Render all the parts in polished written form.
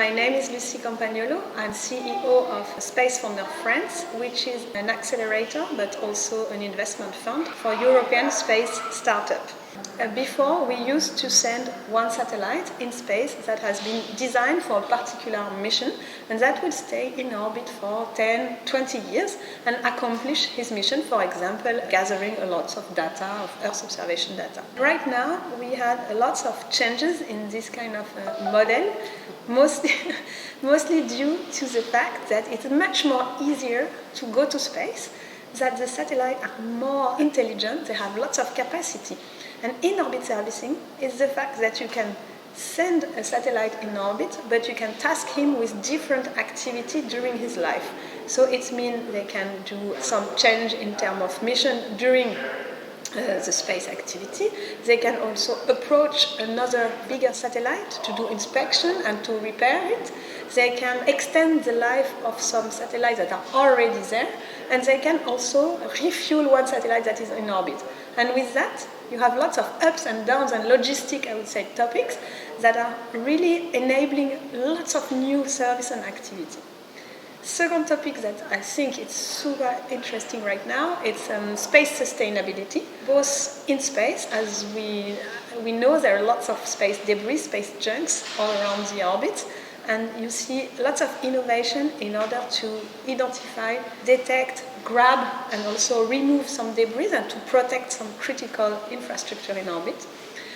My name is Lucie Compagnolo. I'm CEO of Space Founder France, which is an accelerator but also an investment fund for European space startup. Before, we used to send one satellite in space that has been designed for a particular mission, and that would stay in orbit for 10, 20 years and accomplish his mission, for example, gathering a lot of data, of Earth observation data. Right now, we had lots of changes in this kind of model, mostly due to the fact that it's much more easier to go to space, that the satellites are more intelligent, they have lots of capacity. And in-orbit servicing is the fact that you can send a satellite in orbit, but you can task him with different activity during his life. So it means they can do some change in terms of mission during the space activity. They can also approach another bigger satellite to do inspection and to repair it. They can extend the life of some satellites that are already there, and they can also refuel one satellite that is in orbit. And with that, you have lots of ups and downs and logistic, I would say, topics that are really enabling lots of new service and activity. Second topic that I think is super interesting right now, it's space sustainability, both in space, as we know there are lots of space debris, space junks all around the orbit, and you see lots of innovation in order to identify, detect, grab, and also remove some debris and to protect some critical infrastructure in orbit.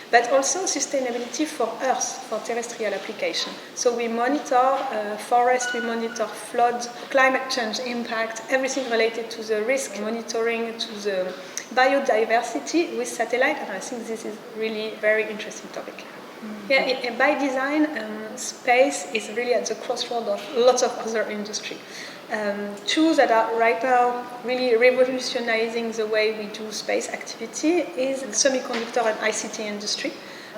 But also sustainability for Earth, for terrestrial application. So we monitor forest, we monitor floods, climate change impact, everything related to the risk monitoring, to the biodiversity with satellite, and I think this is really a very interesting topic. Yeah, by design, space is really at the crossroad of lots of other industry. Two that are right now really revolutionizing the way we do space activity is semiconductor and ICT industry.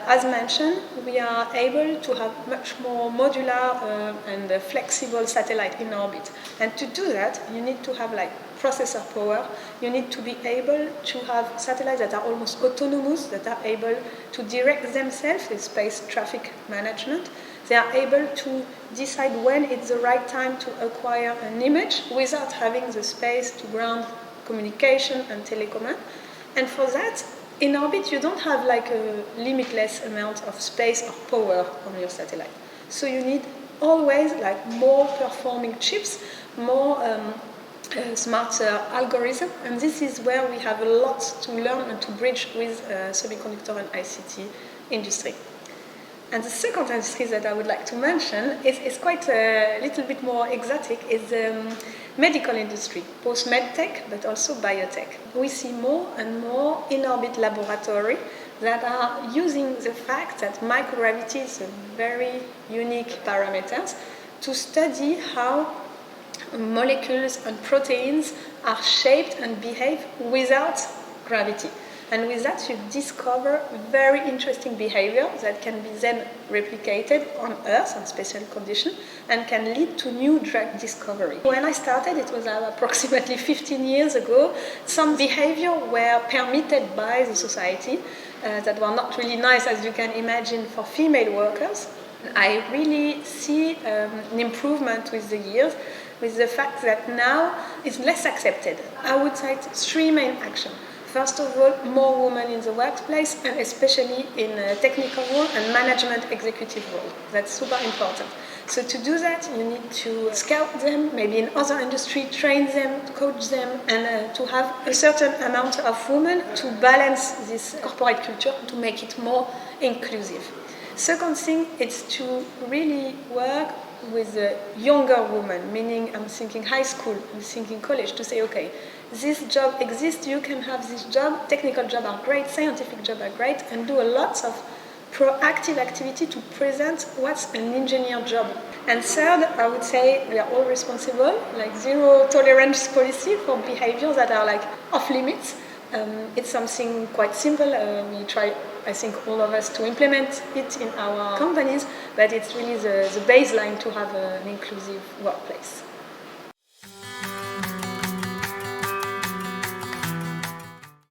As mentioned, we are able to have much more modular and flexible satellite in orbit. And to do that, you need to have like processor power. You need to be able to have satellites that are almost autonomous, that are able to direct themselves with space traffic management. They are able to decide when it's the right time to acquire an image without having the space to ground communication and telecommand. And for that, in orbit, you don't have like a limitless amount of space or power on your satellite. So you need always like more performing chips, more smarter algorithm, and this is where we have a lot to learn and to bridge with semiconductor and ICT industry. And the second industry that I would like to mention is quite a little bit more exotic, is the medical industry, both medtech but also biotech. We see more and more in-orbit laboratory that are using the fact that microgravity is a very unique parameter to study how molecules and proteins are shaped and behave without gravity. And with that, you discover very interesting behavior that can be then replicated on Earth in special conditions and can lead to new drug discovery. When I started, it was approximately 15 years ago, some behavior were permitted by the society that were not really nice, as you can imagine, for female workers. I really see an improvement with the years, with the fact that now it's less accepted. I would cite three main actions. First of all, more women in the workplace, and especially in a technical role and management executive role. That's super important. So to do that, you need to scout them, maybe in other industry, train them, coach them, and to have a certain amount of women to balance this corporate culture, to make it more inclusive. Second thing is to really work with a younger woman, meaning I'm thinking high school, I'm thinking college, to say, okay, this job exists, you can have this job, technical jobs are great, scientific jobs are great, and do a lot of proactive activity to present what's an engineer job. And third, I would say we are all responsible, like zero tolerance policy for behaviors that are like off limits. It's something quite simple. We try, I think, all of us to implement it in our companies, but it's really the baseline to have an inclusive workplace.